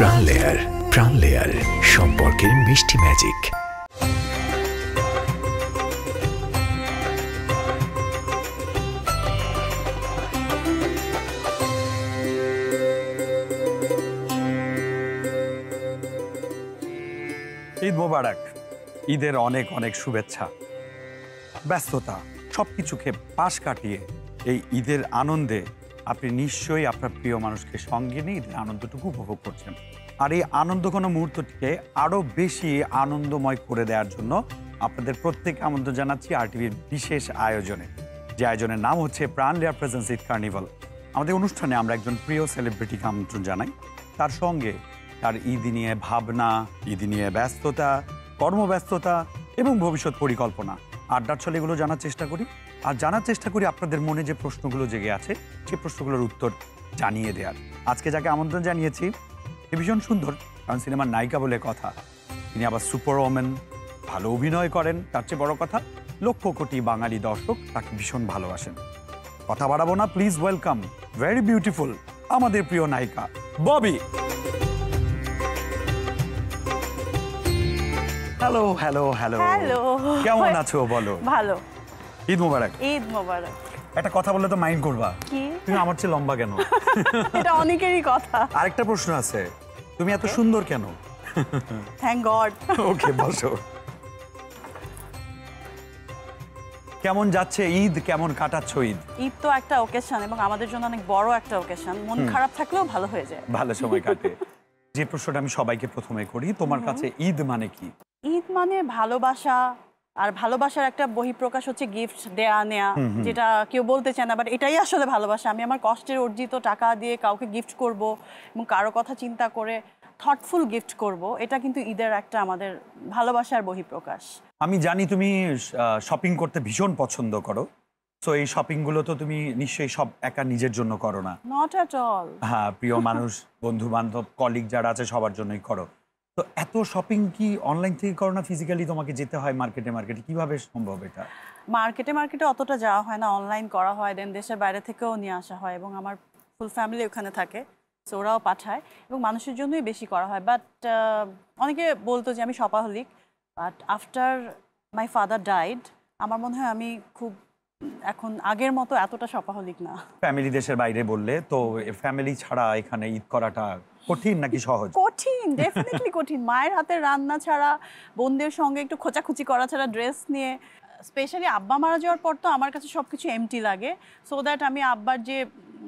প্রাণ লেয়ার, প্রাণ লেয়ার সম্পর্কের মিষ্টি ম্যাজিক। ঈদ মোবারক। ঈদের অনেক অনেক শুভেচ্ছা। ব্যস্ততা সবকিছুকে পাশ কাটিয়ে এই ঈদের আনন্দে আপনি নিশ্চয়ই আপনার প্রিয় মানুষকে সঙ্গে নিয়ে ঈদের আনন্দটুকু উপভোগ করছেন। আর এই আনন্দঘন মুহূর্তটিকে আরও বেশি আনন্দময় করে দেওয়ার জন্য আপনাদের প্রত্যেক আমন্ত্রণ জানাচ্ছি RTVর বিশেষ আয়োজনে, যে আয়োজনের নাম হচ্ছে প্রাণ লেয়ার প্রেজেন্স ঈদ কার্নিভাল। আমাদের অনুষ্ঠানে আমরা একজন প্রিয় সেলিব্রিটিকে আমন্ত্রণ জানাই, তার সঙ্গে তার ঈদ নিয়ে ভাবনা, ঈদ নিয়ে ব্যস্ততা, কর্মব্যস্ততা এবং ভবিষ্যৎ পরিকল্পনা আড্ডার ছলে এগুলো জানার চেষ্টা করি। আর জানার চেষ্টা করি আপনাদের মনে যে প্রশ্নগুলো জেগে আছে সেই প্রশ্নগুলোর উত্তর জানিয়ে দেওয়ার। আজকে যাকে আমন্ত্রণ জানিয়েছি সে ভীষণ সুন্দর, কারণ সিনেমার নায়িকা বলে কথা। তিনি আবার সুপার ওমেন, ভালো অভিনয় করেন, তার চেয়ে বড় কথা লক্ষ কোটি বাঙালি দর্শক তাকে ভীষণ ভালোবাসেন। কথা বাড়াবো না, প্লিজ ওয়েলকাম ভেরি বিউটিফুল আমাদের প্রিয় নায়িকা Bobby. Hello hello hello hello, কেমন আছো বলো? ভালো। ঈদ মোবারক। ঈদ মোবারক। একটা কথা বললে তো মাইন্ড করবা, কি? তুমি আমার চেয়ে লম্বা কেন? এটা অনেকেরই কথা। আরেকটা প্রশ্ন আছে, তুমি এত সুন্দর কেন? Thank god. ওকে, বসো। কেমন যাচ্ছে ঈদ, কেমন কাটাচ্ছ ঈদ? ঈদ তো একটা ওকেশন এবং আমাদের জন্য অনেক বড় একটা ওকেশন। মন খারাপ থাকলেও ভালো হয়ে যায়, ভালো সময় কাটে। যে প্রশ্নটা আমি সবাইকে প্রথমে করি, তোমার কাছে ঈদ মানে কি? ঈদ মানে ভালোবাসা, আর ভালোবাসার একটা বহিঃপ্রকাশ হচ্ছে গিফট দেয়া নেয়া, যেটা কেউ বলতে চায় না, বাট এটাই আসলে ভালোবাসা। আমি আমার কষ্টের অর্জিত টাকা দিয়ে কাউকে গিফট করব এবং কারো কথা চিন্তা করে থটফুল গিফট করব, এটা কিন্তু ঈদের একটা আমাদের ভালোবাসার বহিঃপ্রকাশ। আমি জানি তুমি শপিং করতে ভীষণ পছন্দ করো, সো এই শপিং গুলো তো তুমি নিশ্চয়ই সব একা নিজের জন্য করো না। Not at all. হ্যাঁ, প্রিয় মানুষ, বন্ধু বান্ধব, কলিগ যারা আছে সবার জন্যই করো। তো এত শপিং কি অনলাইন থেকে করো না ফিজিক্যালি তোমাকে যেতে হয় মার্কেটে? কিভাবে সম্ভব এটা? মার্কেটে অতটা যাওয়া হয় না, অনলাইন করা হয়, দেন দেশের বাইরে থেকেও নিয়ে আসা হয় এবং আমার ফুল ফ্যামিলি ওখানে থাকে, সো ওরাও পাঠায় এবং মানুষের জন্যই বেশি করা হয়। বাট অনেকে বলতো যে আমি shopaholic, but after my father died আমার মনে হয় আমি খুব এখন আগের মতো এতটা শপাহলিক না। ফ্যামিলি দেশের বাইরে বললে তো, ফ্যামিলি ছাড়া এখানে ঈদ করাটা কঠিন নাকি সহজ? কঠিন, ডেফিনেটলি কঠিন। মায়ের হাতের রান্না ছাড়া, বোনদের সঙ্গে একটু খোঁচাখুচি করা ছাড়া, ড্রেস নিয়ে, স্পেশালি আব্বা মারা যাওয়ার পর তো আমার কাছে সব কিছু এমটি লাগে। সো দ্যাট আমি আব্বার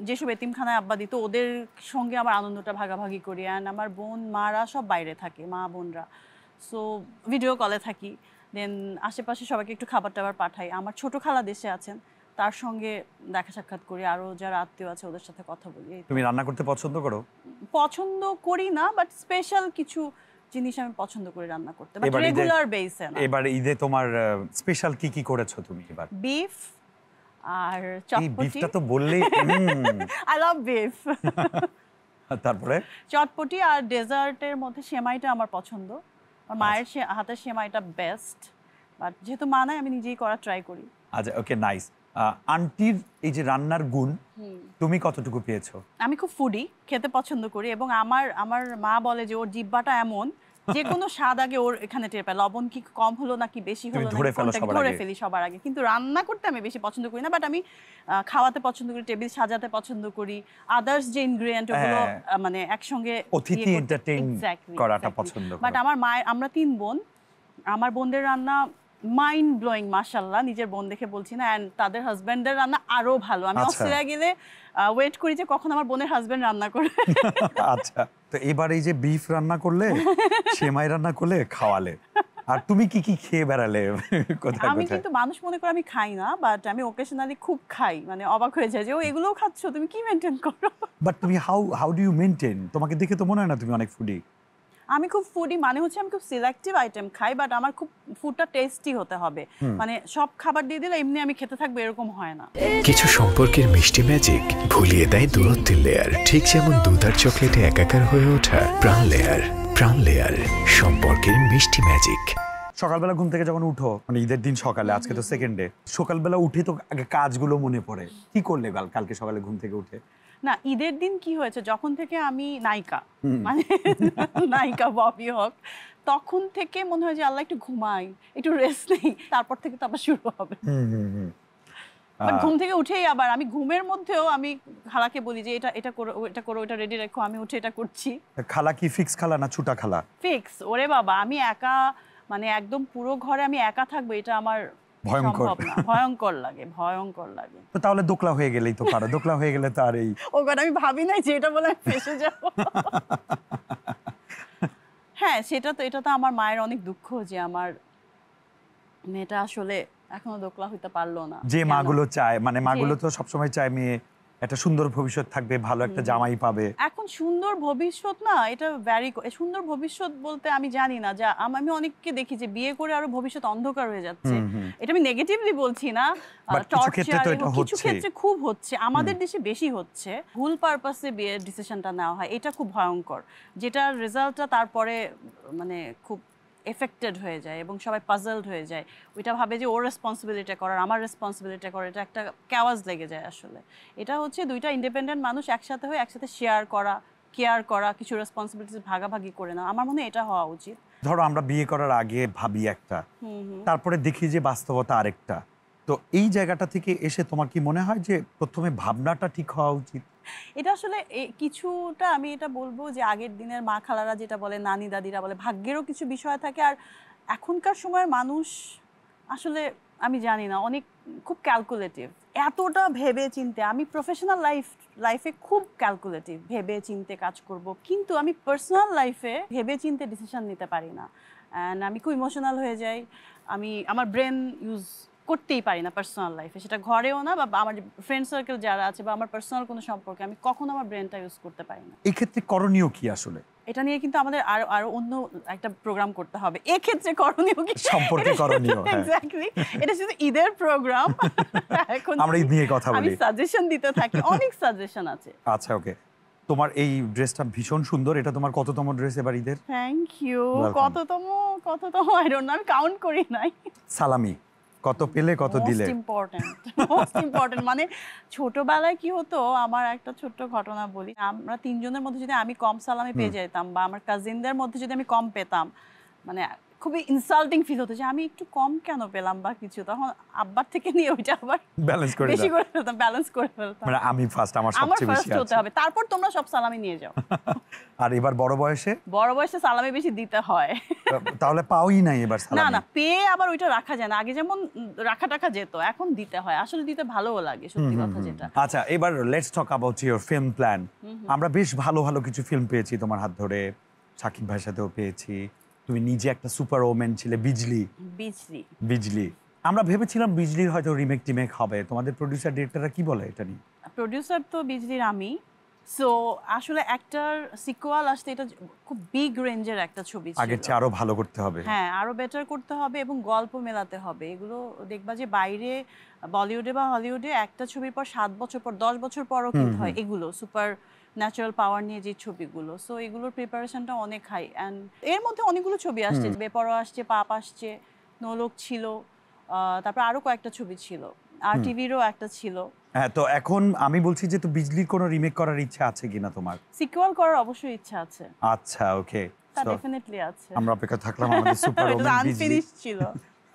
যেসব এতিমখানায় আব্বা দিত ওদের সঙ্গে আমার আনন্দটা ভাগাভাগি করি। অ্যান্ড আমার বোন মারা সব বাইরে থাকে, মা বোনরা, সো ভিডিও কলে থাকি, দেন আশেপাশে সবাইকে একটু খাবার টাবার পাঠাই। আমার ছোটো খালা দেশে আছেন, তার সঙ্গে দেখা সাক্ষাৎ করি, আরও যারা আত্মীয় আছে ওদের সাথে কথা বলি। তুমি রান্না করতে পছন্দ করো? পছন্দ করি না, বাট স্পেশাল কিছু জিনিস আমি পছন্দ করি রান্না করতে, বাট রেগুলার বেসে না। এবার ঈদে তোমার স্পেশাল কি করেছো তুমি এবার? বিফ আর চটপটি। বিফটা তো বললেই আই লাভ বিফ। তারপরে চটপটি আর ডেজার্টের মধ্যে সেমাইটা আমার পছন্দ। আমার মায়ের হাতের সেমাইটা বেস্ট, বাট যেহেতু মা নাই আমি নিজেই করা ট্রাই করি। আচ্ছা, ওকে, নাইস। আন্টির এই যে রান্নার গুণ তুমি কতটুকু পেয়েছো? আমি খুব ফুডি, খেতে পছন্দ করি এবং আমার মা বলে যে ওর জিহ্বাটা এমন যে কোনো স্বাদ আগে ওর এখানে টের পায়। লবণ কি কম হলো নাকি বেশি হলো ধরে ফেলি সবার আগে। কিন্তু রান্না করতে আমি বেশি পছন্দ করি না, বাট আমি খাওয়াতে পছন্দ করি, টেবিল সাজাতে পছন্দ করি, আদার্স যে ইনগ্রেডিয়েন্ট ওগুলো মানে একসঙ্গে অতিথি এন্টারটেইন করাটা পছন্দ করি। বাট আমার মায়ের, আমরা 3 বোন, আমার বোনদের রান্না মাইন্ড ব্লোয়িং, মাশাআল্লাহ, নিজের বোন দেখে বলছি না। অ্যান্ড তাদের হাজব্যান্ডের রান্না আরো ভালো। আমি অস্ট্রেলিয়া গেলে ওয়েট করি যে কখন আমার বোনের হাজব্যান্ড রান্না করবে। আচ্ছা, তো এবার এই যে বিফ রান্না করলে, সেমাই রান্না করলে, খাওয়ালে, আর তুমি কি খেয়ে বেড়ালে কোথায়? আমি কিন্তু মানুষ মনে করে আমি খাই না, বাট আমি ওকেশনালি খুব খাই, মানে অবাক হয়ে যায় যে ও এগুলোও খাচ্ছ, তুমি কি মেনটেন করো? বাট তুমি হাউ ডু ইউ মেনটেন? তোমাকে দেখে তো মনে হয় না তুমি অনেক ফুডি। আমি খুব ফুডি মানে হচ্ছে আমি খুব সিলেক্টিভ আইটেম খাই, বাট আমার খুব ফুডটা টেস্টি হতে হবে। মানে সব খাবার দিয়ে দিলে এমনি আমি খেতে থাকবো এরকম হয় না। কিছু সম্পর্কের মিষ্টি ম্যাজিক ভুলিয়ে দেয় দূরত্বের লেয়ার, ঠিক যেমন দুধ আর চকলেটে একাকার হয়ে ওঠা প্রাণ লেয়ার, প্রাণ লেয়ার সম্পর্কের মিষ্টি ম্যাজিক। সকালবেলা ঘুম থেকে যখন উঠো, মানে ঈদের দিন সকালে, আজকে তো সেকেন্ড ডে, সকালবেলা উঠে তো আগে কাজগুলো মনে পড়ে, কি করলে কালকে সকালে ঘুম থেকে উঠে? না, ঈদের দিন কি হয়েছে, যখন থেকে আমি নায়িকা, মানে নায়িকা ববি হক, তখন থেকে মনে হয় যে আল্লাহ একটু ঘুমাই, একটু রেস্ট নেই, তারপর থেকে তো আবার শুরু হবে। ঘুম থেকে উঠেই আবার আমি ঘুমের মধ্যেও আমি খালাকে বলি যে এটা করো, এটা করো, এটা রেডি রাখো, আমি উঠে এটা করছি। খালা কি ফিক্স খালা না ছুটা খালা? ফিক্স। ওরে বাবা, আমি একা, মানে একদম পুরো ঘরে আমি একা থাকবো, এটা আমার সম্ভব না, ভয়ঙ্কর লাগে, ভয়ঙ্কর লাগে। তো তাহলে দোকলা হয়ে গেলেই তো পারো, দোকলা হয়ে গেলে তো আর এই ও কথা আমি ভাবি নাই যে এটা বলে আমি ফেসে যাব। হ্যাঁ, সেটা তো, এটা তো আমার মায়ের অনেক দুঃখ যে আমার মেয়েটা আসলে এখনো দোকলা হইতে পারলো না। যে মাগুলো চায়, মানে মাগুলো তো সবসময় চায় মেয়ে একটা সুন্দর ভবিষ্যৎ থাকবে, ভালো একটা জামাই পাবে। এখন সুন্দর ভবিষ্যৎ না, এটা সুন্দর ভবিষ্যৎ বলতে আমি জানি না, যা আমি অনেককে দেখি যে বিয়ে করে আরো ভবিষ্যৎ অন্ধকার হয়ে যাচ্ছে। এটা আমি নেগেটিভলি বলছি না, কিছু ক্ষেত্রে খুব হচ্ছে, আমাদের দেশে বেশি হচ্ছে। ভুল পারপাসে বিয়ের ডিসিশনটা নেওয়া হয়, এটা খুব ভয়ঙ্কর, যেটার রেজাল্টটা তারপরে মানে খুব এফেক্টেড হয়ে যায় এবং সবাই পাজলড হয়ে যায়। ওইটা ভাবে যে ওর রেসপন্সিবিলিটি করার, আমার রেসপন্সিবিলিটি করার, এটা একটা ক্যাওয়াজ লেগে যায়। আসলে এটা হচ্ছে দুইটা ইন্ডিপেন্ডেন্ট মানুষ একসাথে হয়ে একসাথে শেয়ার করা, কেয়ার করা, কিছু রেসপন্সিবিলিটি ভাগাভাগি করে না। আমার মনে হয় এটা হওয়া উচিত। ধরো আমরা বিয়ে করার আগে ভাবি একটা, তারপরে দেখি যে বাস্তবতা আরেকটা, তো এই জায়গাটা থেকে এসে তোমার কি মনে হয় যে প্রথমে ভাবনাটা ঠিক হওয়া উচিত? এটা আসলে কিছুটা আমি এটা বলবো যে আগের দিনের মা খালারা যেটা বলে, নানি দাদিরা বলে, ভাগ্যেরও কিছু বিষয় থাকে। আর এখনকার সময়ের মানুষ আসলে আমি জানি না, অনেক খুব ক্যালকুলেটিভ, এতটা ভেবে চিনতে। আমি প্রফেশনাল লাইফে খুব ক্যালকুলেটিভ, ভেবে চিনতে কাজ করব, কিন্তু আমি পার্সোনাল লাইফে ভেবে চিনতে ডিসিশন নিতে পারি না। অ্যান্ড আমি খুব ইমোশনাল হয়ে যাই, আমি আমার ব্রেন ইউজ করতেই পারি না পার্সোনাল লাইফে, সেটা ঘরেও না, বা আমার ফ্রেন্ড সার্কেল যারা আছে, বা আমার পার্সোনাল কোনো সম্পর্কে আমি কখনো আমার ব্রেনটা ইউজ করতে পারি না। এই ক্ষেত্রে করণীয় কি আসলে? এটা নিয়ে কিন্তু আমাদের আরো অন্য একটা প্রোগ্রাম করতে হবে। এই ক্ষেত্রে করণীয় কি, সম্পর্কে করণীয়, এক্স্যাক্টলি, এটা শুধু ঈদের প্রোগ্রাম, এখন আমরা ঈদ নিয়ে কথা বলি, আমি সাজেশন দিতে থাকি, অনেক সাজেশন আছে। আচ্ছা, ওকে। তোমার এই ড্রেসটা ভীষণ সুন্দর, এটা তোমার কততম ড্রেস এবার ঈদের? Thank you. কততম আই ডোন্ট নো, আমি কাউন্ট করি নাই। সালামি কত পেলে, কত দিলে? মোস্ট ইম্পর্টেন্ট মানে ছোটবেলায় কি হতো, আমার একটা ছোট্ট ঘটনা বলি। আমরা তিনজনের মধ্যে যদি আমি কম সালামি পেয়ে যেতাম, বা আমার কাজিনদের মধ্যে যদি আমি কম পেতাম, মানে খুবই ইনসাল্টিং ফিল হতো যে আমি একটু কম কেন পেলাম বা কিছু। তখন আব্বার থেকে নিয়ে ওইটা আবার ব্যালেন্স করে ফেলতাম, ব্যালেন্স করে ফেলতাম। মানে আমি ফার্স্ট, আমার সবচেয়ে বেশি আছে, হতে হবে, তারপর তোমরা সব সালামি নিয়ে যাও। আর এবার বড় বয়সে সালামি বেশি দিতে হয়। তাহলে পাওই নাই এবার সালামি? না, পেয়ে আবার ওইটা রাখা যায় না। আগে যেমন রাখা যেত, এখন দিতে হয়। আসলে দিতে ভালোও লাগে, সত্যি কথা যেটা। আচ্ছা, এবার let's talk about your film plan. আমরা বেশ ভালো ভালো কিছু ফিল্ম পেয়েছি তোমার হাত ধরে, সাকিব ভাইয়ের সাথেও পেয়েছি। তুমি নিজে একটা সুপার ওমেন ছিলে, বিজলি। আমরা ভেবেছিলাম বিজলির হয়তো রিমেক হবে। তোমাদের প্রোডিউসার ডিরেক্টররা কি বলে এটা নিয়ে? প্রোডিউসার তো বিজলির আমি। সো আসলে একটার সিকুয়াল আসতে, এটা খুব বিগ রেঞ্জের একটা ছবি ছিল। আগের চেয়ে আরো ভালো করতে হবে। হ্যাঁ, আরো বেটার করতে হবে এবং গল্প মেলাতে হবে। এগুলো দেখবা যে বাইরে বলিউডে বা হলিউডে একটা ছবির পর 7 বছর পর, 10 বছর পরও কিন্তু হয় এগুলো সুপার ন্যাচারাল পাওয়ার নিয়ে যে ছবিগুলো। সো এগুলোর প্রিপারেশনটা অনেক হাই। অ্যান্ড এর মধ্যে অনেকগুলো ছবি আসছে, বেপরোয়া আসছে, পাপ আসছে, নোলক ছিল, তারপর আরো কয়েকটা ছবি ছিল, আর টিভিরও একটা ছিল। হ্যাঁ, তো এখন আমি বলছি যে তো বিজলির কোনো রিমেক করার ইচ্ছা আছে কিনা তোমার? সিকুয়াল করার অবশ্যই ইচ্ছা আছে। আচ্ছা, ওকে, ডেফিনেটলি আছে। আমরা অপেক্ষা থাকলাম আমাদের সুপার ওমেন বিজলি। আনফিনিশড ছিল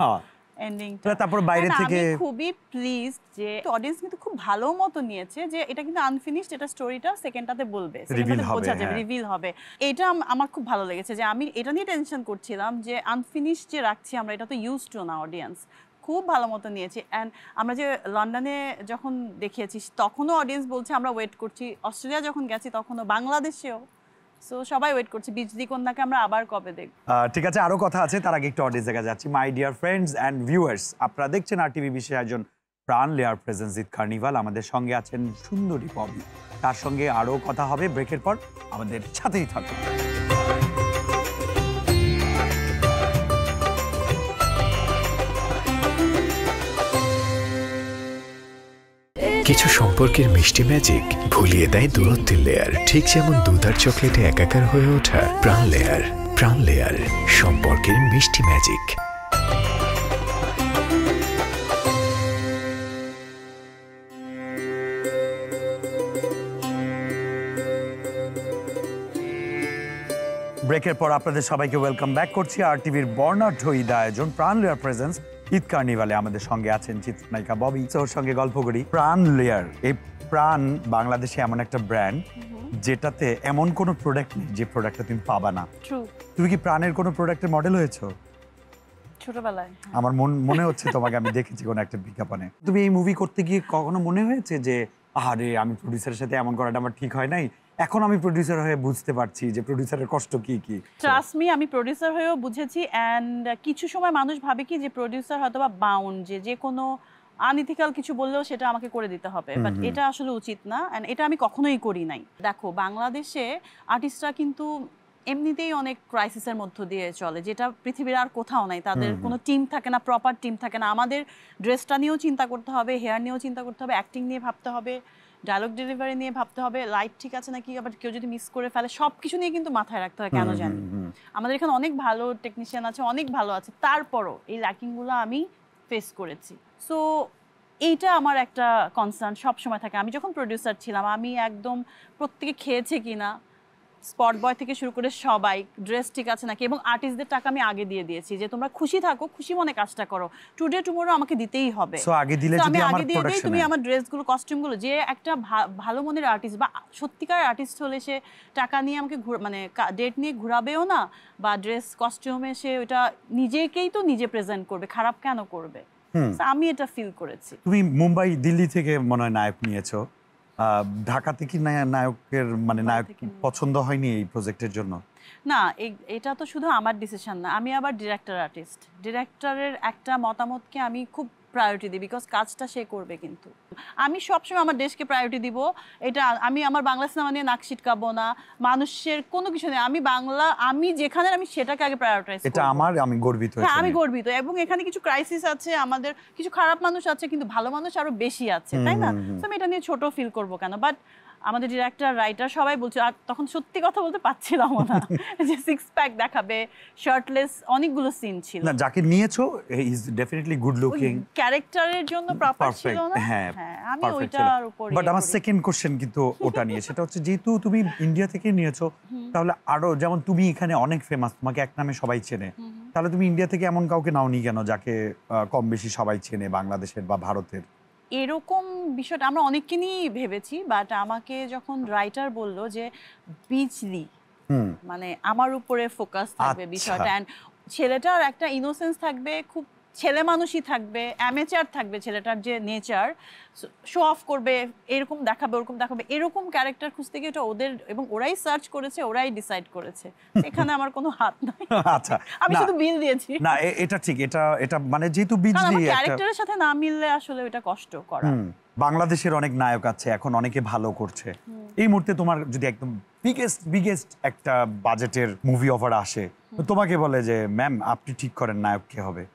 হ্যাঁ, এন্ডিংটা। তারপর বাইরে থেকে আমি খুবই প্লিজড যে অডিয়েন্স কিন্তু খুব ভালো মতো নিয়েছে, যে এটা কিন্তু আনফিনিশড, এটা স্টোরিটা সেকেন্ডটাতে বলবে, সেকেন্ডটাতে বোঝা যাবে, রিভিল হবে। এটা আমার খুব ভালো লেগেছে যে আমি এটা নিয়ে টেনশন করছিলাম যে আনফিনিশড যে রাখছি আমরা, এটা তো ইউজ টু না অডিয়েন্স, খুব ভালো মতো নিয়েছি। অ্যান্ড আমরা যে লন্ডনে যখন দেখিয়েছি তখনও অডিয়েন্স বলছে আমরা ওয়েট করছি, অস্ট্রেলিয়া যখন গেছি তখনও, বাংলাদেশেও। সো সবাই ওয়েট করছে বিজলি কন্যাকে আমরা আবার কবে দেখব। ঠিক আছে, আরো কথা আছে, তার আগে একটু অডিয়েন্স দেখা যাচ্ছি। My dear friends and viewers, আপনারা দেখছেন RTV বিশেষ আয়োজন প্রাণ লেয়ার প্রেজেন্স ঈদ কার্নিভাল। আমাদের সঙ্গে আছেন সুন্দরী ববি, তার সঙ্গে আরো কথা হবে ব্রেকের পর। আমাদের সাথেই থাকুন। কিছু সম্পর্কের মিষ্টি ম্যাজিক ভুলিয়ে দেয় দূরত্বের লেয়ার, ঠিক যেমন দুধ আর চকলেটে একাকার হয়ে ওঠা প্রাণ লেয়ার। সম্পর্কের মিষ্টি ম্যাজিক। ব্রেকের পর আপনাদের সবাইকে ওয়েলকাম ব্যাক করছি আর টিভির বর্ণাঢ্য ঈদ আয়োজন প্রাণ লেয়ার প্রেজেন্স ঈদ কার্নিভালে আমাদের সঙ্গে আছেন চিত্রনায়িকা ববি। ওর সঙ্গে গল্প করি। প্রাণ লেয়ার, এই প্রাণ বাংলাদেশে এমন একটা ব্র্যান্ড যেটাতে এমন কোনো প্রোডাক্ট নেই যে প্রোডাক্টটা তুমি পাবা না। তুমি কি প্রাণের কোনো প্রোডাক্টের মডেল হয়েছো? ছোটবেলায় আমার মনে হচ্ছে তোমাকে আমি দেখেছি কোনো একটা বিজ্ঞাপনে। তুমি এই মুভি করতে গিয়ে কখনো মনে হয়েছে যে আরে আমি প্রোডিউসারের সাথে এমন করাটা আমার ঠিক হয় নাই, এখন আমি প্রোডিউসার হয়ে বুঝতে পারছি যে প্রোডিউসারের কষ্ট কি কি? ট্রাস্ট মি, আমি প্রোডিউসার হয়েও বুঝেছি। অ্যান্ড কিছু সময় মানুষ ভাবে কি যে প্রোডিউসার হয়তো বা বাউন্ড, যে কোনো আনইথিক্যাল কিছু বললেও সেটা আমাকে করে দিতে হবে, বাট এটা আসলে উচিত না। অ্যান্ড এটা আমি কখনোই করি নাই। দেখো, বাংলাদেশে আর্টিস্টরা কিন্তু এমনিতেই অনেক ক্রাইসিসের মধ্য দিয়ে চলে, যেটা পৃথিবীর আর কোথাও নাই। তাদের কোনো টিম থাকে না, প্রপার টিম থাকে না। আমাদের ড্রেসটা নিয়েও চিন্তা করতে হবে, হেয়ার নিয়েও চিন্তা করতে হবে, অ্যাক্টিং নিয়ে ভাবতে হবে, ডায়লগ ডেলিভারি নিয়ে ভাবতে হবে, লাইট ঠিক আছে নাকি, আবার কেউ যদি মিস করে ফেলে, সব কিছু নিয়ে কিন্তু মাথায় রাখতে হয়। কেন জানি আমাদের এখানে অনেক ভালো টেকনিশিয়ান আছে, অনেক ভালো আছে, তারপরও এই ল্যাকিংগুলো আমি ফেস করেছি। সো এইটা আমার একটা কনসার্ন সবসময় থাকে। আমি যখন প্রোডিউসার ছিলাম, আমি একদম প্রত্যেকে খেয়েছে কিনা, স্পট বয় থেকে শুরু করে সবাই ড্রেস ঠিক আছে নাকি, এবং আর্টিস্টদের টাকা আমি আগে দিয়ে দিয়েছি যে তোমরা খুশি থাকো, খুশি মনে কাজটা করো, টুডে টুমোরো আমাকে দিতেই হবে। সো আগে দিলে যদি আমি আমার আগে দিয়ে দিই, প্রোডাকশন তুমি আমার ড্রেসগুলো, কস্টিউমগুলো, যে একটা ভালো মনের আর্টিস্ট বা সত্যিকার আর্টিস্ট হলে সে টাকা নিয়ে আমাকে মানে ডেট নিয়ে ঘোরাবেও না, বা ড্রেস কস্টিউমে সে ওটা নিজেকেই তো নিজে প্রেজেন্ট করবে, খারাপ কেন করবে? আমি এটা ফিল করেছি। তুমি মুম্বাই, দিল্লি থেকে মনে হয় নায়ক নিয়েছো, ঢাকাতে কি নায়কের মানে নায়ক পছন্দ হয়নি এই প্রজেক্টের জন্য? না, এটা তো শুধু আমার ডিসিশন না, আমি আবার ডিরেক্টর আর্টিস্ট, ডিরেক্টরের একটা মতামতকে আমি খুব প্রায়োরিটি দিই, বিকজ কাজটা সে করবে। কিন্তু আমি সবসময় আমার দেশকে প্রায়োরিটি দিব। এটা আমি আমার বাংলা সিনেমা নিয়ে নাক ছিটকাবো না, মানুষের কোনো কিছু নেই। আমি বাংলা, আমি যেখানে আমি সেটাকে আগে প্রায়োরিটাইজ করব। এটা আমি গর্বিত। হ্যাঁ, আমি গর্বিত। এবং এখানে কিছু ক্রাইসিস আছে, আমাদের কিছু খারাপ মানুষ আছে, কিন্তু ভালো মানুষ আরো বেশি আছে, তাই না? তো আমি এটা নিয়ে ছোট ফিল করবো কেন? বাট আমাদের ডিরেক্টর, রাইটার সবাই বলছে, আর তখন সত্যি কথা বলতে পারছিলাম না যে সিক্স প্যাক দেখাবে, শার্টলেস, অনেকগুলো সিন ছিল। না, যাকে নিয়েছো he is definitely good looking, ক্যারেক্টারের জন্য প্রপার ছিল না। হ্যাঁ, আমি ওইটার উপরে। বাট আমার সেকেন্ড কোশ্চেন কিন্তু ওটা নিয়ে, সেটা হচ্ছে যেহেতু তুমি ইন্ডিয়া থেকে নিয়েছো, তাহলে আরো যেমন তুমি এখানে অনেক ফেমাস, তোমাকে এক নামে সবাই চেনে, তাহলে তুমি ইন্ডিয়া থেকে এমন কাউকে নাওনি কেন যাকে কম বেশি সবাই চেনে বাংলাদেশের বা ভারতের? এরকম বিষয়টা আমরা অনেককে নিয়েই ভেবেছি, বাট আমাকে যখন রাইটার বললো যে বিজলি, মানে আমার উপরে ফোকাস থাকবে বিষয়টা, অ্যান্ড ছেলেটার একটা ইনোসেন্স থাকবে, খুব ছেলে মানুষই থাকবে, অ্যামেচার থাকবে ছেলেটার যে নেচার, শো অফ করবে, এরকম দেখাবে, ওরকম দেখাবে, এরকম ক্যারেক্টার খুঁজতে গিয়ে এটা ওদের, এবং ওরাই সার্চ করেছে, ওরাই ডিসাইড করেছে, এখানে আমার কোনো হাত নাই। আচ্ছা, আমি শুধু বিল দিয়েছি। না, এটা ঠিক, এটা মানে যেহেতু বিজলি ক্যারেক্টারের সাথে না মিললে আসলে এটা কষ্ট করা। বাংলাদেশের অনেক নায়ক আছে এখন, অনেকে ভালো করছে। এই মুহূর্তে তোমার যদি একদম বিগেস্ট একটা বাজেটের মুভি অফার আসে, তো তোমাকে বলে যে ম্যাম আপনি ঠিক করেন নায়ক কে হবে,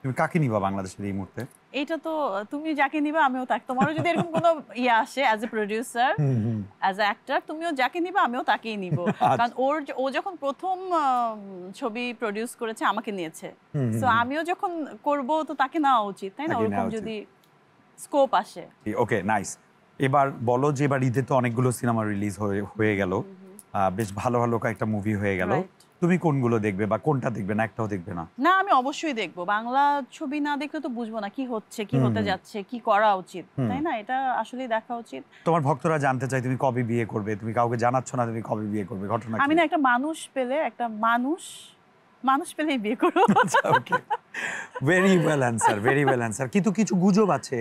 তুমি কাকে নিবা বাংলাদেশের এই মুহূর্তে? এটা তো তুমি যাকে নিবা আমিও তাকে, তোমারও যদি এরকম কোনো ইয়ে আসে as a producer, as a actor, তুমিও যাকে নিবা আমিও তাকেই নিব। কারণ ও যখন প্রথম ছবি প্রডিউস করেছে আমাকে নিয়েছে, সো আমিও যখন করব তো তাকে নেওয়া উচিত, তাই না? ওরকম যদি স্কোপ আসে। ওকে, নাইস। এবার বলো যে এবার ঈদে তো অনেকগুলো সিনেমা রিলিজ হয়ে গেল, বেশ ভালো ভালো কয়েকটা মুভি হয়ে গেল, তুমি কোনগুলো দেখবে বা কোনটা দেখবে না, একটাও দেখবে না? না, আমি অবশ্যই দেখবো। বাংলা ছবি না দেখলে তো বুঝবো না কি হচ্ছে, কি হতে যাচ্ছে, কি করা উচিত, তাই না? এটা আসলে দেখা উচিত। তোমার ভক্তরা জানতে চাই তুমি কবে বিয়ে করবে, তুমি কাউকে জানাচ্ছ না তুমি কবে বিয়ে করবে, ঘটনা কি? আমি না, একটা মানুষ পেলেই বিয়ে করবো। ওকে, ভেরি ওয়েল অ্যান্সার। কিন্তু কিছু গুজব আছে,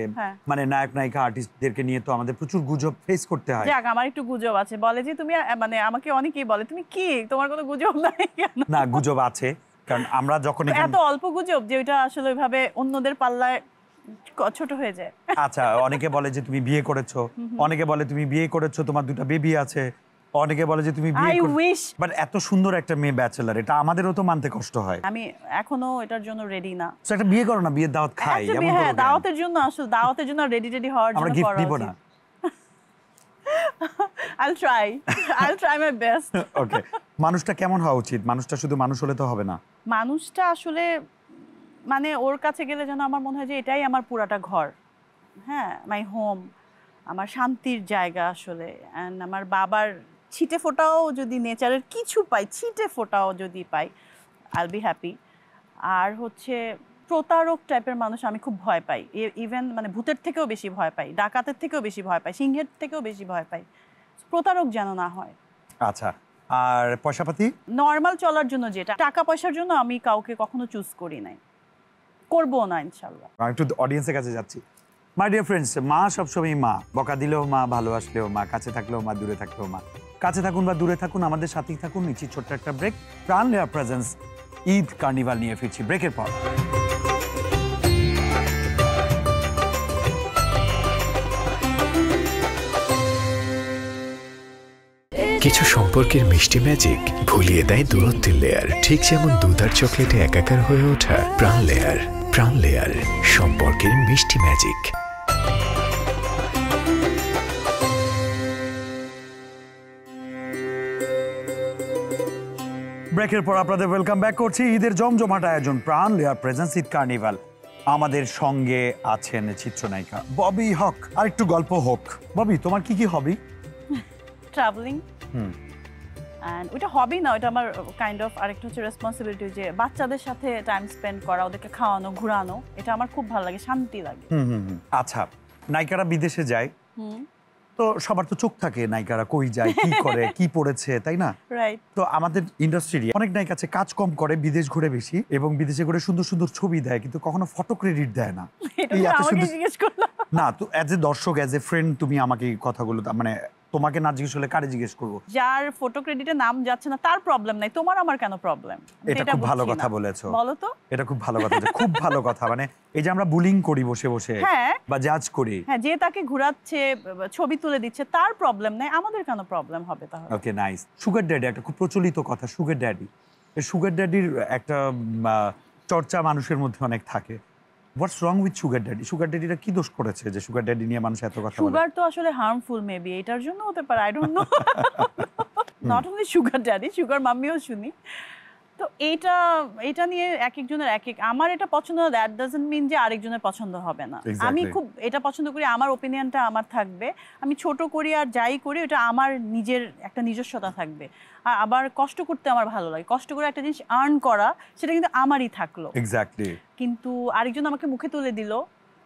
মানে নায়ক নায়িকা আর্টিস্টদেরকে নিয়ে তো আমাদের প্রচুর গুজব ফেস করতে হয়। যাক, আমার একটু গুজব আছে, বলে যে তুমি, মানে আমাকে অনেকেই বলে তুমি কি, তোমার কোনো গুজব নাই কেন? না, গুজব আছে, কারণ আমরা যখন এত অল্প গুজব যে ওইটা আসলে ওইভাবে অন্যদের পাল্লায় ছোট হয়ে যায়। আচ্ছা, অনেকে বলে যে তুমি বিয়ে করেছো, অনেকে বলে তুমি বিয়ে করেছো, তোমার দুটো বেবি আছে, অনেকে বলে যে তুমি বিয়ে করেছো, বাট এত সুন্দর একটা মেয়ে ব্যাচেলার, এটা আমাদেরও তো মানতে কষ্ট হয়। আমি এখনো এটার জন্য রেডি না। সো একটা বিয়ে করো না, বিয়ের দাওয়াত খাই, এমন করো কেন? দাওয়াতের জন্য, আসলে দাওয়াতের জন্য রেডি হওয়ার জন্য আমরা গিফট দিব না। I'll try my best. ওকে, মানুষটা কেমন হওয়া উচিত? মানুষটা শুধু মানুষ হলে তো হবে না। মানুষটা আসলে, মানে ওর কাছে গেলে যেন আমার মনে হয় যে এটাই আমার পুরাটা ঘর, হ্যাঁ, মাই হোম, আমার শান্তির জায়গা আসলে। অ্যান্ড আমার বাবার ছিটে ফোটাও যদি নেচারের কিছু পাই, ছিটে ফোটাও যদি পাই, আইল বি হ্যাপি। আর হচ্ছে প্রতারক টাইপের মানুষ আমি খুব ভয় পাই, ইভেন মানে ভূতের থেকেও বেশি ভয় পাই, ডাকাতের থেকেও বেশি ভয় পাই, সিংহের থেকেও বেশি ভয় পাই। প্রতারক যেন না হয়। আচ্ছা, আর পয়সাপাতি? নর্মাল চলার জন্য যেটা, টাকা পয়সার জন্য আমি কাউকে কখনো চুজ করি নাই, করবো না ইনশাল্লাহ। আমি একটু অডিয়েন্সের কাছে যাচ্ছি। মাই ডিয়ার ফ্রেন্ডস, মা সবসময় মা, বকা দিলেও মা, ভালোবাসলেও মা, কাছে থাকলেও মা, দূরে থাকলেও মা। কাছে থাকুন বা দূরে থাকুন, আমাদের সাথেই থাকুন। নিচ্ছি ছোট্ট একটা ব্রেক। প্রাণ লেয়ার প্রেজেন্স ঈদ কার্নিভাল নিয়ে ফিরছি ব্রেকের পর। কিছু সম্পর্কের মিষ্টি ম্যাজিক ভুলিয়ে দেয় দূরত্বের লেয়ার, ঠিক যেমন দুধ আর চকলেটে একাকার হয়ে ওঠা। প্রাণ লেয়ার, প্রাণ লেয়ার, সম্পর্কের মিষ্টি ম্যাজিক। ব্রেকের পর আপনাদের ওয়েলকাম ব্যাক করছি। ঈদের জমজমাট আয়োজন প্রাণ লেয়ার প্রেজেন্স ঈদ কার্নিভাল। আমাদের সঙ্গে আছেন চিত্রনায়িকা ববি হক। আর একটু গল্প হোক। ববি, তোমার কি কি হবি? ট্রাভেলিং, অ্যান্ড ওইটা হবি না, ওইটা আমার কাইন্ড অফ আরেকটা হচ্ছে রেসপন্সিবিলিটি, যে বাচ্চাদের সাথে টাইম স্পেন্ড করা, ওদেরকে খাওয়ানো, ঘোরানো, এটা আমার খুব ভালো লাগে, শান্তি লাগে। আচ্ছা, নায়িকারা বিদেশে যায়, তো সবার তো চোখ থাকে নায়িকারা কই যায়, কি করে, কি পড়েছে, তাই না? রাইট। তো আমাদের ইন্ডাস্ট্রি অনেক নায়িকা আছে কাজ কম করে, বিদেশ ঘুরে বেশি, এবং বিদেশে ঘুরে সুন্দর সুন্দর ছবি দেয়, কিন্তু কখনো ফটো ক্রেডিট দেয় না। এটা আমাকে জিজ্ঞেস করলাম না, তো অ্যাজ এ দর্শক, অ্যাজ এ ফ্রেন্ড, তুমি আমাকে এই কথাগুলো, মানে তোমাকে না জিজ্ঞেস হলে কারে জিজ্ঞেস করবো? যার ফটো ক্রেডিটে নাম যাচ্ছে না তার প্রবলেম নাই, তোমার আমার কেন প্রবলেম? এটা খুব ভালো কথা বলেছো। বলো তো। এটা খুব ভালো কথা, খুব ভালো কথা। মানে এই যে আমরা বুলিং করি বসে বসে, হ্যাঁ, বা জাজ করি, হ্যাঁ, যে তাকে ঘোরাচ্ছে, ছবি তুলে দিচ্ছে, তার প্রবলেম নাই, আমাদের কেন প্রবলেম হবে তাহলে? ওকে, নাইস। সুগার ড্যাডি একটা খুব প্রচলিত কথা, সুগার ড্যাডি। এই সুগার ড্যাডির একটা চর্চা মানুষের মধ্যে অনেক থাকে। What's wrong with sugar daddy? Sugar ড্যাডিরা কি দোষ করেছে যে সুগার ড্যাডি নিয়ে মানুষ এত কথা বলে? সুগার তো আসলে হার্মফুল, মেবি এটার জন্য হতে পারে, I don't know. Not only sugar daddy, sugar মাম্মিও শুনি। তো এটা নিয়ে এক একজনের এক এক, আমার এটা পছন্দ, দ্যাট ডাজন্ট মিন যে আরেকজনের পছন্দ হবে না। আমি খুব এটা পছন্দ করি, আমার ওপিনিয়নটা আমার থাকবে, আমি ছোট করি আর যাই করি ওটা আমার নিজের একটা নিজস্বতা থাকবে। আর আবার কষ্ট করতে আমার ভালো লাগে, কষ্ট করে একটা জিনিস আর্ন করা, সেটা কিন্তু আমারই থাকলো। এক্স্যাক্টলি। কিন্তু আরেকজন আমাকে মুখে তুলে দিল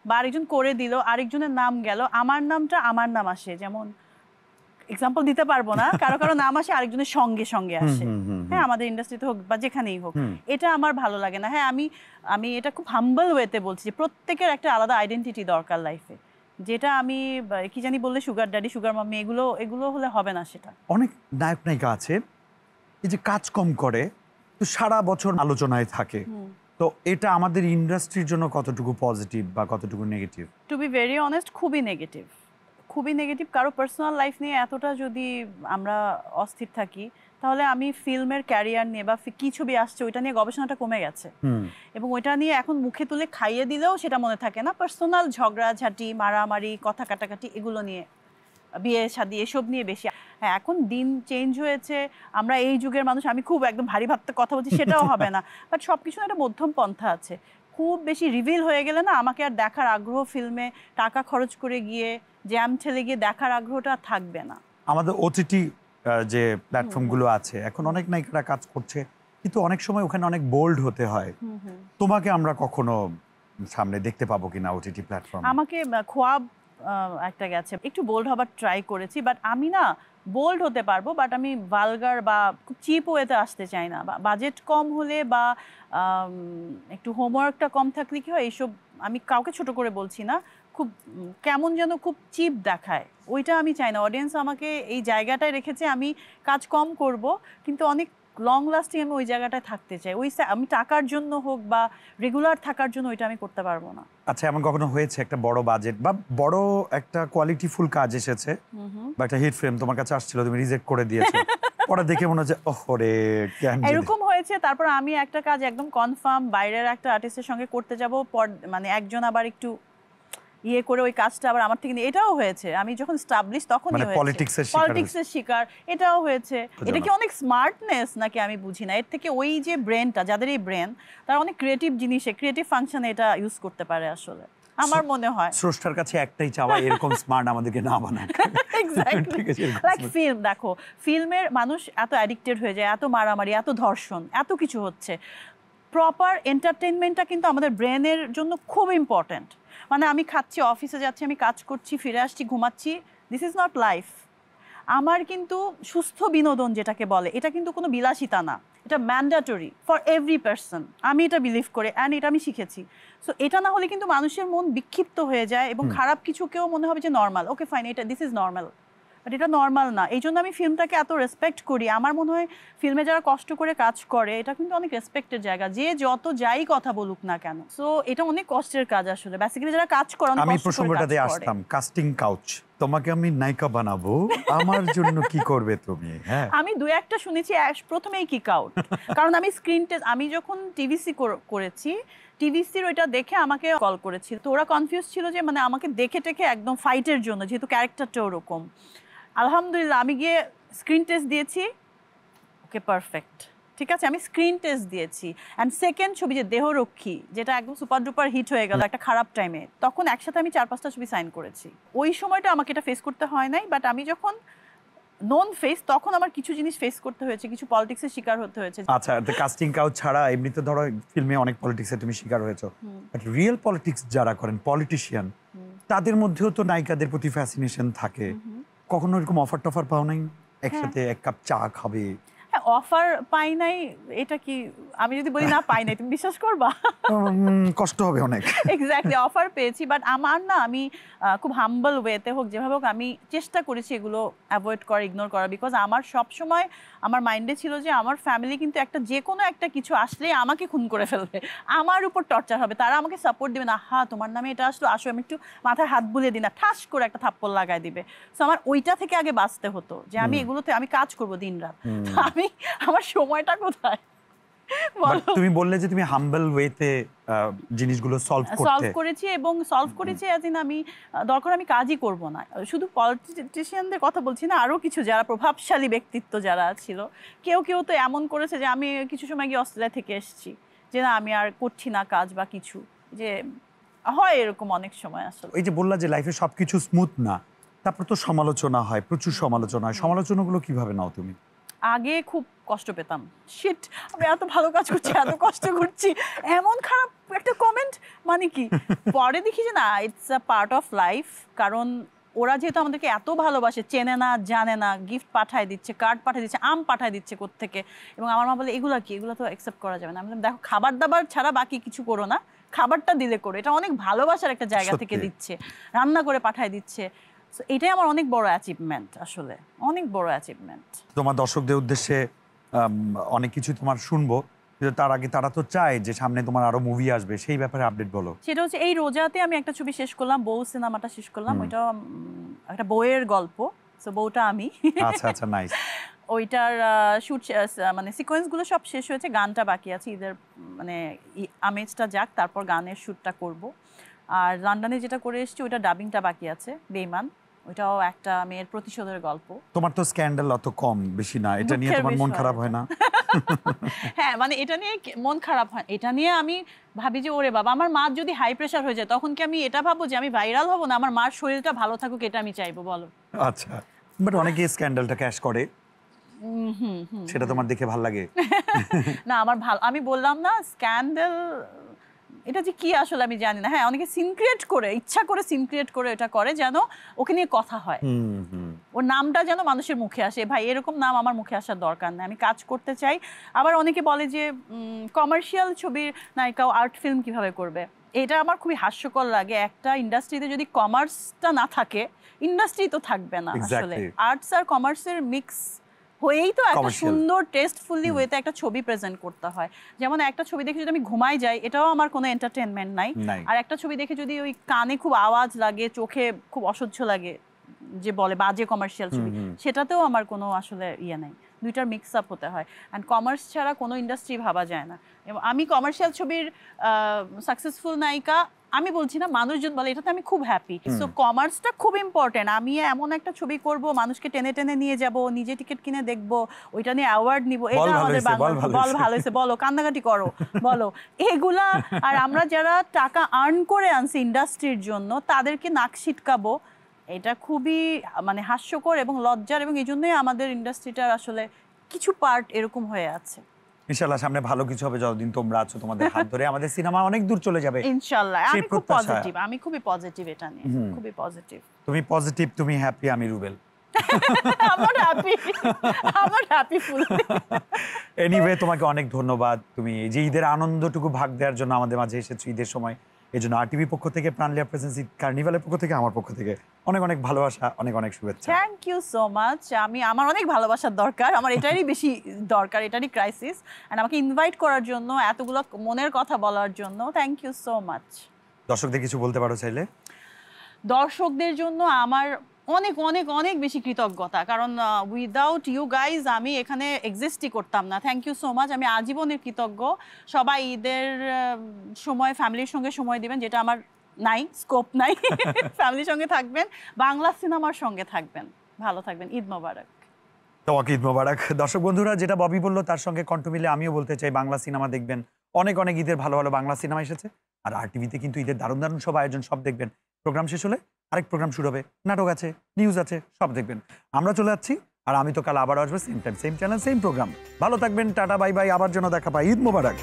বা আরেকজন করে দিল, আরেকজনের নাম গেল, আমার নামটা আমার নাম আসে, যেমন এক্সাম্পল দিতে পারবো না, কারো কারো নাম আসে আরেকজনের সঙ্গে সঙ্গে আসে। হ্যাঁ, আমাদের ইন্ডাস্ট্রিতে হোক বা যেখানেই হোক, এটা আমার ভালো লাগে না। হ্যাঁ, আমি এটা খুব হাম্বল ওয়েতে বলছি যে প্রত্যেকের একটা আলাদা আইডেন্টিটি দরকার লাইফে, যেটা আমি কি জানি বললে সুগার ড্যাডি, সুগার মাম্মি, এগুলো হলে হবে না। সেটা অনেক নায়ক নায়িকা আছে এই যে কাজ কম করে, তো সারা বছর আলোচনায় থাকে। তো এটা আমাদের ইন্ডাস্ট্রির জন্য কতটুকু পজিটিভ বা কতটুকু negative? To be very honest, খুবই নেগেটিভ, খুবই নেগেটিভ। কারো পার্সোনাল লাইফ নিয়ে এতটা যদি আমরা অস্থির থাকি, তাহলে আমি ফিল্মের ক্যারিয়ার নিয়ে বা কি ছবি আসছে ওইটা নিয়ে গবেষণাটা কমে গেছে, এবং ওইটা নিয়ে এখন মুখে তুলে খাইয়ে দিলেও সেটা মনে থাকে না। পার্সোনাল ঝগড়াঝাটি, মারামারি, কথা কাটাকাটি, এগুলো নিয়ে, বিয়ে শাদী, এসব নিয়ে বেশি। হ্যাঁ, এখন দিন চেঞ্জ হয়েছে, আমরা এই যুগের মানুষ, আমি খুব একদম ভারী ভাবতে কথা বলছি সেটাও হবে না, বাট সব কিছু একটা মধ্যম পন্থা আছে। খুব বেশি রিভিল হয়ে গেলে না, আমাকে আর দেখার আগ্রহ, ফিল্মে টাকা খরচ করে গিয়ে জ্যাম ঠেলে গিয়ে দেখার আগ্রহটা থাকবে না। আমাদের ওটিটি যে প্ল্যাটফর্মগুলো আছে, এখন অনেক নায়িকারা কাজ করছে, কিন্তু অনেক সময় ওখানে অনেক বোল্ড হতে হয়। তোমাকে আমরা কখনো সামনে দেখতে পাবো কিনা ওটিটি প্ল্যাটফর্ম? আমাকে খোয়াব একটা গেছে, একটু বোল্ড হবার ট্রাই করেছি, বাট আমি না বোল্ড হতে পারবো, বাট আমি ভালগার বা খুব চিপ ওয়েতে আসতে চাই না। বাজেট কম হলে বা একটু হোমওয়ার্কটা কম থাকলে কি হয়, এইসব আমি কাউকে ছোট করে বলছি না, খুব কেমন যেন খুব চিপ দেখায়, ওইটা আমি চাই না। অডিয়েন্স আমাকে এই জায়গাটায় রেখেছে, আমি কাজ কম করব, কিন্তু অনেক লং লাস্টিং আমি ওই জায়গাটায় থাকতে চাই। আমি টাকার জন্য হোক বা রেগুলার থাকার জন্য ওইটা আমি করতে পারবো না। আচ্ছা, এমন কখনো হয়েছে একটা বড় বাজেট বা বড় একটা কোয়ালিটিফুল কাজ এসেছে বা একটা হিট ফিল্ম তোমার কাছে আসছিল, তুমি রিজেক্ট করে দিয়েছো, পরে দেখে মনে হচ্ছে ওরে কেন? এরকম হয়েছে। তারপর আমি একটা কাজ একদম কনফার্ম বাইরের একটা আর্টিস্টের সঙ্গে করতে যাব, মানে একজন আবার একটু ইয়ে করে ওই কাজটা আবার আমার থেকে নিয়ে, এটাও হয়েছে। আমি যখন স্টাবলিশ তখন পলিটিক্সের শিকার, এটাও হয়েছে। এটা কি অনেক স্মার্টনেস নাকি আমি বুঝি না। এর থেকে ওই যে ব্রেনটা, যাদের এই ব্রেন, তারা অনেক ক্রিয়েটিভ জিনিসে, ক্রিয়েটিভ ফাংশনে এটা ইউজ করতে পারে আসলে। আমার মনে হয় স্রষ্টার কাছে একটাই চাওয়া এরকম স্মার্ট আমাদেরকে না বানাক। এক্স্যাক্টলি লাইক ফিল্ম দেখো, ফিল্মের মানুষ এত অ্যাডিক্টেড হয়ে যায়, এত মারামারি, এত ধর্ষণ, এত কিছু হচ্ছে। প্রপার এন্টারটেইনমেন্টটা কিন্তু আমাদের ব্রেনের জন্য খুব ইম্পর্ট্যান্ট। মানে আমি খাচ্ছি, অফিসে যাচ্ছি, আমি কাজ করছি, ফিরে আসছি, ঘুমাচ্ছি, দিস ইজ নট লাইফ। আমার কিন্তু সুস্থ বিনোদন যেটাকে বলে, এটা কিন্তু কোনো বিলাসিতা না, এটা ম্যান্ডেটরি ফর এভরি পারসন। আমি এটা বিলিভ করি অ্যান্ড এটা আমি শিখেছি। সো এটা না হলে কিন্তু মানুষের মন বিক্ষিপ্ত হয়ে যায় এবং খারাপ কিছুকেও মনে হবে যে নর্মাল, ওকে ফাইন, এটা দিস ইজ নর্মাল, বাট এটা নর্মাল না। এই জন্য আমি ফিল্মটাকে এত রেসপেক্ট করি। আমার মনে হয় ফিল্মে যারা কষ্ট করে কাজ করে এটা কিন্তু অনেক রেসপেক্টের জায়গা, যে যত যাই কথা বলুক না কেন। সো এটা অনেক কষ্টের কাজ আসলে, বেসিক্যালি যারা কাজ করে অনেক আমি কষ্ট করে প্রসঙ্গটাতে কাজ করে। আসতাম, কাস্টিং কাউচ, তোমাকে আমি নায়িকা বানাবো, আমার জন্য কি করবে তুমি? হ্যাঁ, আমি দু একটা শুনেছি, প্রথমেই কিক আউট। কারণ আমি স্ক্রিন টেস্ট, আমি যখন টিভিসি করেছি, টিভিসির ওইটা দেখে আমাকে কল করেছিল। তো ওরা কনফিউজ ছিল যে মানে আমাকে দেখে টেকে একদম ফাইটের জন্য, যেহেতু ক্যারেক্টারটা ওরকম। আলহামদুলিল্লাহ আমি গিয়ে স্ক্রিন টেস্ট দিয়েছি, ওকে পারফেক্ট, ঠিক আছে। আমি স্ক্রিন টেস্ট দিয়েছি অ্যান্ড সেকেন্ড ছবি যে দেহরক্ষী, যেটা একদম সুপার ডুপার হিট হয়ে গেল একটা খারাপ টাইমে, তখন একসাথে আমি 4-5টা ছবি সাইন করেছি। ওই সময়টা আমাকে এটা ফেস করতে হয় নাই, বাট আমি যখন নন ফেস, তখন আমার কিছু জিনিস ফেস করতে হয়েছে, কিছু পলিটিক্সের শিকার হতে হয়েছে। আচ্ছা, কাস্টিং কাউচ ছাড়া এমনিতে ধরো ফিল্মে অনেক পলিটিক্সে তুমি শিকার হয়েছো, বাট রিয়েল পলিটিক্স যারা করেন, পলিটিশিয়ান, তাদের মধ্যেও তো নায়িকাদের প্রতি ফ্যাসিনেশন থাকে। কখনো এরকম অফার টফার পাও নাই একসাথে এক কাপ চা খাবে? হ্যাঁ, অফার পাই নাই, এটা কি আমি যদি বলি না পাই নাই তুমি বিশ্বাস করবা? কষ্ট হবে অনেক। এক্স্যাক্টলি, অফার পেয়েছি, বাট আমার না, আমি খুব হাম্বল ওয়েতে হোক, যেভাবে হোক আমি চেষ্টা করেছি এগুলো অ্যাভয়েড করা, ইগনোর করা। বিকজ আমার সব সময় আমার মাইন্ডে ছিল যে আমার ফ্যামিলি কিন্তু একটা যে কোনো একটা কিছু আসলেই আমাকে খুন করে ফেলবে, আমার উপর টর্চার হবে, তারা আমাকে সাপোর্ট দেবে না। হ্যাঁ, তোমার নামে এটা আসলো, আসো আমি একটু মাথায় হাত বুলিয়ে দিই না, ঠাস করে একটা থাপ্পড় লাগাই দিবে। সো আমার ওইটা থেকে আগে বাঁচতে হতো যে আমি এগুলোতে আমি কাজ করবো দিনরাত, আমি আমার সময়টা কোথায়? তুমি বললে যে তুমি হাম্বল ওয়েতে জিনিসগুলো সলভ করেছি, এবং সলভ করেছি অ্যাজ ইন আমি দরকার আমি কাজই করব না। শুধু পলিটিশিয়ানদের কথা বলছি না, আরও কিছু যারা প্রভাবশালী ব্যক্তিত্ব যারা ছিল, কেউ কেউ তো এমন করেছে যে আমি কিছু সময় গিয়ে অস্ট্রেলিয়া থেকে এসেছি, যে না আমি আর করছি না কাজ বা কিছু, যে হয় এরকম অনেক সময়। আসলে এই যে বললা যে লাইফে সবকিছু স্মুথ না, তারপর তো সমালোচনা হয়, প্রচুর সমালোচনা হয়, সমালোচনাগুলো কিভাবে নাও তুমি? আগে খুব কষ্ট পেতাম, শিট আমি এত ভালো কাজ করছি, এত কষ্ট করছি, এমন খারাপ একটা কমেন্ট মানে কি। পরে দেখি যে না, it's a part of life. কারণ ওরা যেহেতু আমাদেরকে এত ভালোবাসে, চেনে না জানে না, গিফট পাঠায় দিচ্ছে, কার্ড পাঠায় দিচ্ছে, আম পাঠায় দিচ্ছে কোত্থেকে, এবং আমার মা বলে এগুলো কি, এগুলো তো অ্যাকসেপ্ট করা যাবে না। আমি বললাম দেখো, খাবার দাবার ছাড়া বাকি কিছু করো না, খাবারটা দিলে করো, এটা অনেক ভালোবাসার একটা জায়গা থেকে দিচ্ছে, রান্না করে পাঠায় দিচ্ছে। সো এটাই আমার অনেক বড় অ্যাচিভমেন্ট, আসলে অনেক বড় অ্যাচিভমেন্ট। তোমার দর্শকদের উদ্দেশ্যে অনেক কিছু তোমার শুনবো, কিন্তু তার আগে তারা তো চায় যে সামনে তোমার আরো মুভি আসবে, সেই ব্যাপারে আপডেট বলো। সেটা হচ্ছে এই রোজাতে আমি একটা ছবি শেষ করলাম, বউ সিনেমাটা শেষ করলাম। ওইটা একটা বইয়ের গল্প, সো বউটা আমি। আচ্ছা আচ্ছা, নাইস। ওইটার শুট মানে সিকোয়েন্সগুলো সব শেষ হয়েছে, গানটা বাকি আছে, ঈদের মানে আমেজটা যাক, তারপর গানের শ্যুটটা করব। আর লন্ডনে যেটা করে এসেছি ওইটা ডাবিংটা বাকি আছে, বেঈমান, ওইটাও একটা মেয়ের প্রতিশোধের গল্প। তোমার তো স্ক্যান্ডাল অত কম বেশি না, এটা নিয়ে তোমার মন খারাপ হয় না? হ্যাঁ, মানে এটা নিয়ে মন খারাপ হয়, এটা নিয়ে আমি ভাবি যে ওরে বাবা, আমার মা যদি হাই প্রেশার হয়ে যায় তখন কি আমি এটা ভাববো যে আমি ভাইরাল হব না, আমার মার শরীরটা ভালো থাকুক, এটা আমি চাইবো বলো? আচ্ছা, বাট অনেকে স্ক্যান্ডালটা ক্যাশ করে, সেটা তোমার দেখে ভালো লাগে? না, আমার ভালো, আমি বললাম না স্ক্যান্ডাল এটা যে কি আসলে আমি জানি না। হ্যাঁ, অনেকে সিন ক্রিয়েট করে, ইচ্ছা করে সিন ক্রিয়েট করে এটা করে যেন ওকে নিয়ে কথা হয়, ওর নামটা যেন মানুষের মুখে আসে। ভাই, এরকম নাম আমার মুখে আসার দরকার নেই, আমি কাজ করতে চাই। আবার অনেকে বলে যে কমার্শিয়াল ছবির নায়িকাও আর্ট ফিল্ম কিভাবে করবে, এটা আমার খুবই হাস্যকর লাগে। একটা ইন্ডাস্ট্রিতে যদি কমার্সটা না থাকে, ইন্ডাস্ট্রি তো থাকবে না। আসলে আর্টস আর কমার্সের মিক্স হয়েই তো একটা সুন্দর টেস্টফুলি ওয়েতে একটা ছবি প্রেজেন্ট করতে হয়। যেমন একটা ছবি দেখে যদি আমি ঘুমাই যাই, এটাও আমার কোনো এন্টারটেনমেন্ট নাই। আর একটা ছবি দেখে যদি ওই কানে খুব আওয়াজ লাগে, চোখে খুব অসহ্য লাগে, যে বলে বাজে কমার্শিয়াল ছবি, সেটাতেও আমার কোনো আসলে ইয়ে নাই। দুইটার মিক্স আপ হতে হয়, অ্যান্ড কমার্স ছাড়া কোনো ইন্ডাস্ট্রি ভাবা যায় না। এবং আমি কমার্শিয়াল ছবির সাকসেসফুল নায়িকা আমি বলছি না মানুষজন বলে, এটাতে আমি খুব হ্যাপি। সো কমার্সটা খুব ইম্পর্টেন্ট। আমি এমন একটা ছবি করব, মানুষকে টেনে টেনে নিয়ে যাব, নিজে টিকিট কিনে দেখব, ওইটা নিয়ে অ্যাওয়ার্ড নিব, এটা আমাদের বাংলা। বল ভালো হয়েছে, বলো, কান্নাকাটি করো, বলো, এগুলা। আর আমরা যারা টাকা আর্ন করে আনছি ইন্ডাস্ট্রির জন্য, তাদেরকে নাক সিটকাবো, এটা খুবই মানে হাস্যকর এবং লজ্জার, এবং এই জন্যই আমাদের ইন্ডাস্ট্রিটার আসলে কিছু পার্ট এরকম হয়ে আছে। ইনশাআল্লাহ সামনে ভালো কিছু হবে, যতদিন তোমরা আছো তোমাদের হাত ধরে আমাদের সিনেমা অনেক দূর চলে যাবে ইনশাআল্লাহ। আমি খুব পজিটিভ, আমি খুবই পজিটিভ এটা নিয়ে, খুবই পজিটিভ। তুমি পজিটিভ, তুমি হ্যাপি, আমি রুবেল। আমার হ্যাপি, আমার হ্যাপি ফুল। এনিওয়ে তোমাকে অনেক ধন্যবাদ, তুমি এই যে ঈদের আনন্দটুকু ভাগ দেওয়ার জন্য আমাদের মাঝে এসেছো ঈদের সময়। এই জন্য RTV পক্ষ থেকে, প্রাণ লেয়ার প্রেজেন্স, কার্নিভালের পক্ষ থেকে, আমার পক্ষ থেকে অনেক অনেক ভালোবাসা, অনেক অনেক শুভেচ্ছা। Thank you so much. আমার অনেক ভালোবাসার দরকার, আমার এটারই বেশি দরকার, এটারই ক্রাইসিস। অ্যান্ড আমাকে ইনভাইট করার জন্য, এতগুলো মনের কথা বলার জন্য থ্যাংক ইউ সো মাচ। দর্শকদের কিছু বলতে পারো চাইলে? দর্শকদের জন্য আমার অনেক অনেক অনেক বেশি কৃতজ্ঞতা, কারণ উইদাউট ইউ গাইজ আমি এখানে এক্সিস্টই করতাম না। থ্যাংক ইউ সো মাচ, আমি আজীবনের কৃতজ্ঞ। সবাই ঈদের সময় ফ্যামিলির সঙ্গে সময় দিবেন, যেটা আমার নাই, স্কোপ নাই। ফ্যামিলির সঙ্গে থাকবেন, বাংলা সিনেমার সঙ্গে থাকবেন, ভালো থাকবেন। ঈদ মোবারক। তোমাকে ঈদ মোবারক। দর্শক বন্ধুরা, যেটা ববি বললো তার সঙ্গে কণ্ঠ মিলে আমিও বলতে চাই, বাংলা সিনেমা দেখবেন, অনেক অনেক ঈদের ভালো ভালো বাংলা সিনেমা এসেছে। আর RTVতে কিন্তু ঈদের দারুণ দারুণ সব আয়োজন, সব দেখবেন। প্রোগ্রাম শেষ হলে আরেক প্রোগ্রাম শুরু হবে, নাটক আছে, নিউজ আছে, সব দেখবেন। আমরা চলে যাচ্ছি, আর আমি তো কাল আবার আসবো, same time, same channel, same program. ভালো থাকবেন, টাটা, বাই বাই, আবার যেন দেখা পাই। ঈদ মোবারক।